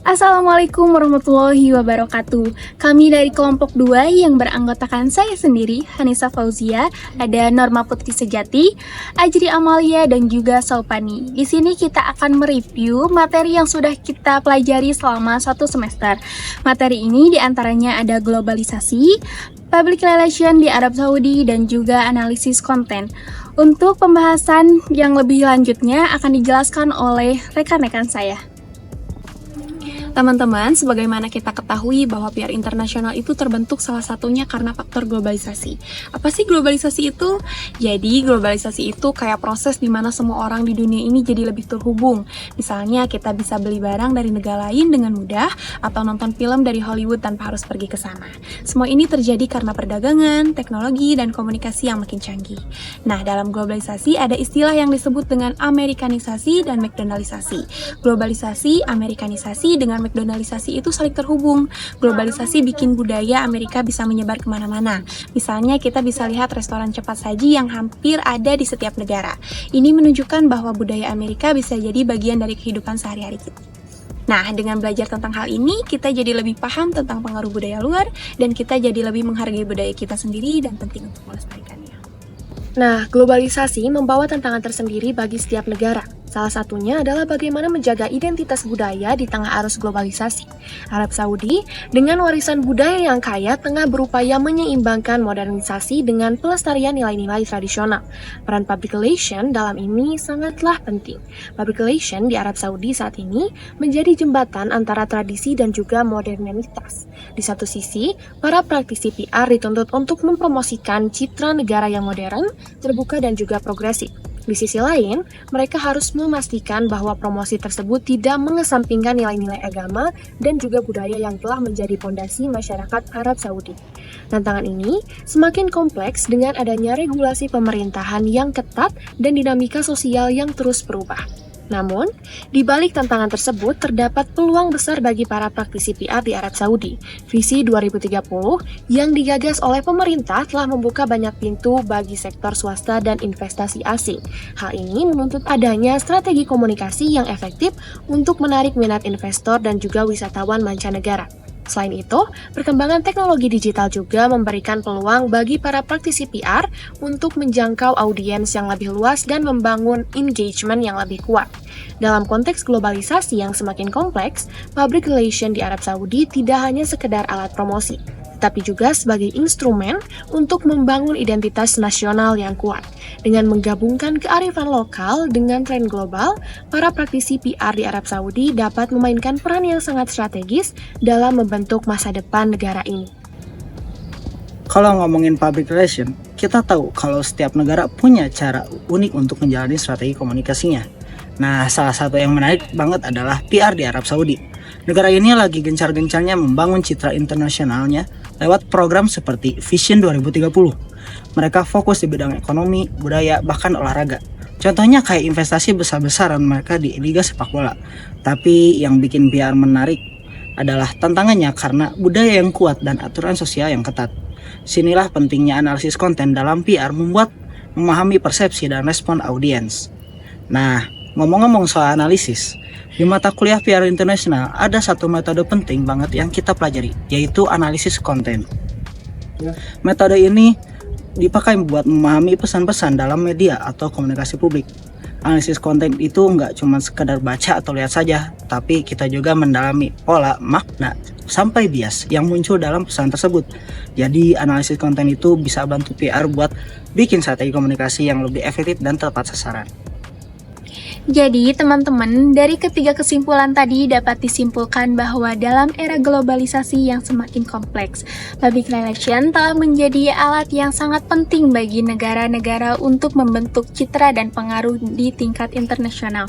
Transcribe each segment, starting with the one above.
Assalamualaikum warahmatullahi wabarakatuh. Kami dari kelompok 2 yang beranggotakan saya sendiri, Hanisa Fauzia, ada Norma Putri Sejati, Ajri Amalia, dan juga Saupani. Di sini kita akan mereview materi yang sudah kita pelajari selama 1 semester. Materi ini diantaranya ada globalisasi, public relation di Arab Saudi, dan juga analisis konten. Untuk pembahasan yang lebih lanjutnya akan dijelaskan oleh rekan-rekan saya. Teman-teman, sebagaimana kita ketahui bahwa PR internasional itu terbentuk salah satunya karena faktor globalisasi. Apa sih globalisasi itu? Jadi, globalisasi itu kayak proses di mana semua orang di dunia ini jadi lebih terhubung. Misalnya, kita bisa beli barang dari negara lain dengan mudah, atau nonton film dari Hollywood tanpa harus pergi ke sana. Semua ini terjadi karena perdagangan, teknologi, dan komunikasi yang makin canggih. Nah, dalam globalisasi ada istilah yang disebut dengan Amerikanisasi dan McDonaldisasi. Globalisasi, Amerikanisasi, dengan McDonaldisasi itu saling terhubung. Globalisasi bikin budaya Amerika bisa menyebar kemana-mana. Misalnya kita bisa lihat restoran cepat saji yang hampir ada di setiap negara. Ini menunjukkan bahwa budaya Amerika bisa jadi bagian dari kehidupan sehari-hari kita. Nah, dengan belajar tentang hal ini, kita jadi lebih paham tentang pengaruh budaya luar, dan kita jadi lebih menghargai budaya kita sendiri dan penting untuk melestarikannya. Nah, globalisasi membawa tantangan tersendiri bagi setiap negara. Salah satunya adalah bagaimana menjaga identitas budaya di tengah arus globalisasi. Arab Saudi, dengan warisan budaya yang kaya, tengah berupaya menyeimbangkan modernisasi dengan pelestarian nilai-nilai tradisional. Peran public relation dalam ini sangatlah penting. Public relation di Arab Saudi saat ini menjadi jembatan antara tradisi dan juga modernitas. Di satu sisi, para praktisi PR dituntut untuk mempromosikan citra negara yang modern, terbuka, dan juga progresif. Di sisi lain, mereka harus memastikan bahwa promosi tersebut tidak mengesampingkan nilai-nilai agama dan juga budaya yang telah menjadi fondasi masyarakat Arab Saudi. Tantangan ini semakin kompleks dengan adanya regulasi pemerintahan yang ketat dan dinamika sosial yang terus berubah. Namun, di balik tantangan tersebut terdapat peluang besar bagi para praktisi PR di Arab Saudi. Visi 2030 yang digagas oleh pemerintah telah membuka banyak pintu bagi sektor swasta dan investasi asing. Hal ini menuntut adanya strategi komunikasi yang efektif untuk menarik minat investor dan juga wisatawan mancanegara. Selain itu, perkembangan teknologi digital juga memberikan peluang bagi para praktisi PR untuk menjangkau audiens yang lebih luas dan membangun engagement yang lebih kuat. Dalam konteks globalisasi yang semakin kompleks, public relation di Arab Saudi tidak hanya sekedar alat promosi, tapi juga sebagai instrumen untuk membangun identitas nasional yang kuat. Dengan menggabungkan kearifan lokal dengan tren global, para praktisi PR di Arab Saudi dapat memainkan peran yang sangat strategis dalam membentuk masa depan negara ini. Kalau ngomongin public relation, kita tahu kalau setiap negara punya cara unik untuk menjalani strategi komunikasinya. Nah, salah satu yang menarik banget adalah PR di Arab Saudi. Negara ini lagi gencar-gencarnya membangun citra internasionalnya lewat program seperti Vision 2030. Mereka fokus di bidang ekonomi, budaya, bahkan olahraga. Contohnya kayak investasi besar-besaran mereka di Liga Sepak Bola. Tapi yang bikin PR menarik adalah tantangannya karena budaya yang kuat dan aturan sosial yang ketat. Sinilah pentingnya analisis konten dalam PR membuat memahami persepsi dan respon audiens. Nah, ngomong-ngomong soal analisis, di mata kuliah PR internasional ada satu metode penting banget yang kita pelajari, yaitu analisis konten. Metode ini dipakai buat memahami pesan-pesan dalam media atau komunikasi publik. Analisis konten itu nggak cuma sekedar baca atau lihat saja, tapi kita juga mendalami pola, makna, sampai bias yang muncul dalam pesan tersebut. Jadi analisis konten itu bisa bantu PR buat bikin strategi komunikasi yang lebih efektif dan tepat sasaran. Jadi, teman-teman, dari ketiga kesimpulan tadi dapat disimpulkan bahwa dalam era globalisasi yang semakin kompleks, public relation telah menjadi alat yang sangat penting bagi negara-negara untuk membentuk citra dan pengaruh di tingkat internasional.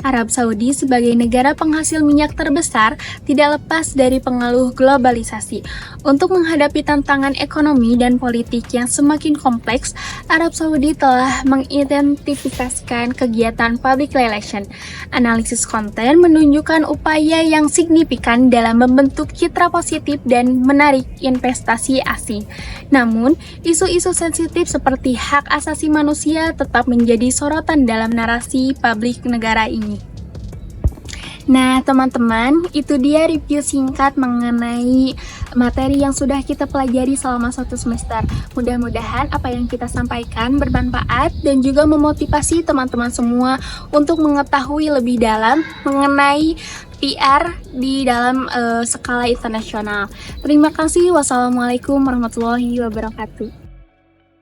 Arab Saudi sebagai negara penghasil minyak terbesar tidak lepas dari pengaruh globalisasi. Untuk menghadapi tantangan ekonomi dan politik yang semakin kompleks, Arab Saudi telah mengidentifikasikan kegiatan public relation. Analisis konten menunjukkan upaya yang signifikan dalam membentuk citra positif dan menarik investasi asing. Namun, isu-isu sensitif seperti hak asasi manusia tetap menjadi sorotan dalam narasi publik negara ini. Nah, teman-teman, itu dia review singkat mengenai materi yang sudah kita pelajari selama 1 semester. Mudah-mudahan apa yang kita sampaikan bermanfaat dan juga memotivasi teman-teman semua untuk mengetahui lebih dalam mengenai PR di dalam skala internasional. Terima kasih. Wassalamualaikum warahmatullahi wabarakatuh.